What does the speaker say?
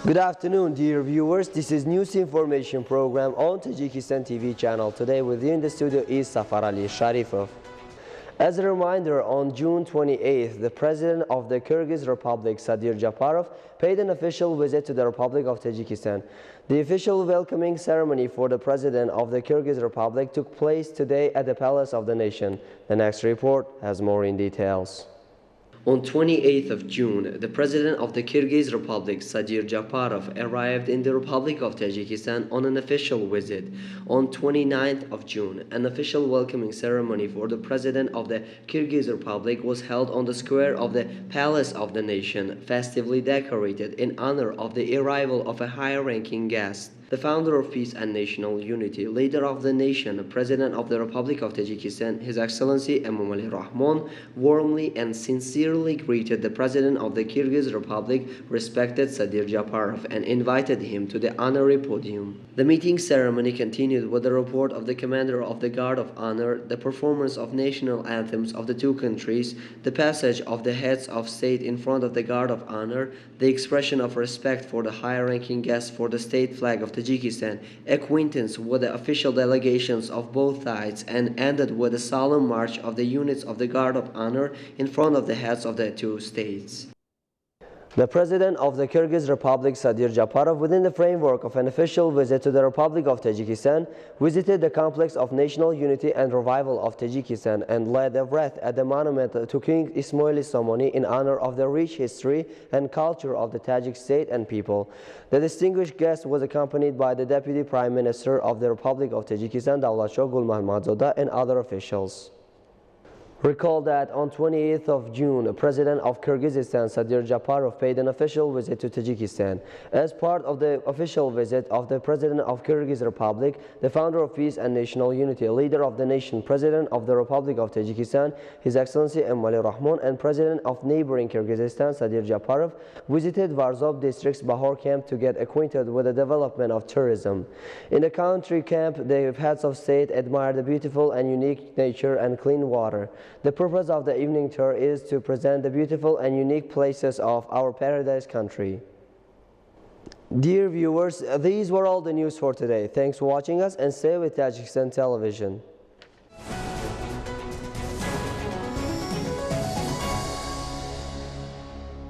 Good afternoon, dear viewers. This is News Information Program on Tajikistan TV channel. Today with you in the studio is Safar Ali Sharifov. As a reminder, on June 28th, the President of the Kyrgyz Republic, Sadir Japarov, paid an official visit to the Republic of Tajikistan. The official welcoming ceremony for the President of the Kyrgyz Republic took place today at the Palace of the Nation. The next report has more in details. On 28th of June, the President of the Kyrgyz Republic, Sadir Japarov, arrived in the Republic of Tajikistan on an official visit. On 29th of June, an official welcoming ceremony for the President of the Kyrgyz Republic was held on the square of the Palace of the Nation, festively decorated in honor of the arrival of a high-ranking guest. The founder of peace and national unity, leader of the nation, President of the Republic of Tajikistan, His Excellency Emomali Rahmon, warmly and sincerely greeted the President of the Kyrgyz Republic, respected Sadir Japarov, and invited him to the honorary podium. The meeting ceremony continued with the report of the Commander of the Guard of Honor, the performance of national anthems of the two countries, the passage of the heads of state in front of the Guard of Honor, the expression of respect for the high-ranking guest for the state flag of Tajikistan, acquaintance with the official delegations of both sides, and ended with a solemn march of the units of the Guard of Honor in front of the heads of the two states. The President of the Kyrgyz Republic, Sadir Japarov, within the framework of an official visit to the Republic of Tajikistan, visited the complex of national unity and revival of Tajikistan and led a wreath at the monument to King Ismail Somoni in honor of the rich history and culture of the Tajik state and people. The distinguished guest was accompanied by the Deputy Prime Minister of the Republic of Tajikistan, Davlatshah Gul Mahmadzoda, and other officials. Recall that on 28th of June, the President of Kyrgyzstan, Sadir Japarov, paid an official visit to Tajikistan. As part of the official visit of the President of Kyrgyz Republic, the founder of peace and national unity, leader of the nation, President of the Republic of Tajikistan, His Excellency Emomali Rahmon, and President of neighboring Kyrgyzstan, Sadir Japarov, visited Varzov district's Bahor camp to get acquainted with the development of tourism. In the country camp, the heads of state admired the beautiful and unique nature and clean water. The purpose of the evening tour is to present the beautiful and unique places of our paradise country. Dear viewers, these were all the news for today. Thanks for watching us and stay with Tajikistan Television.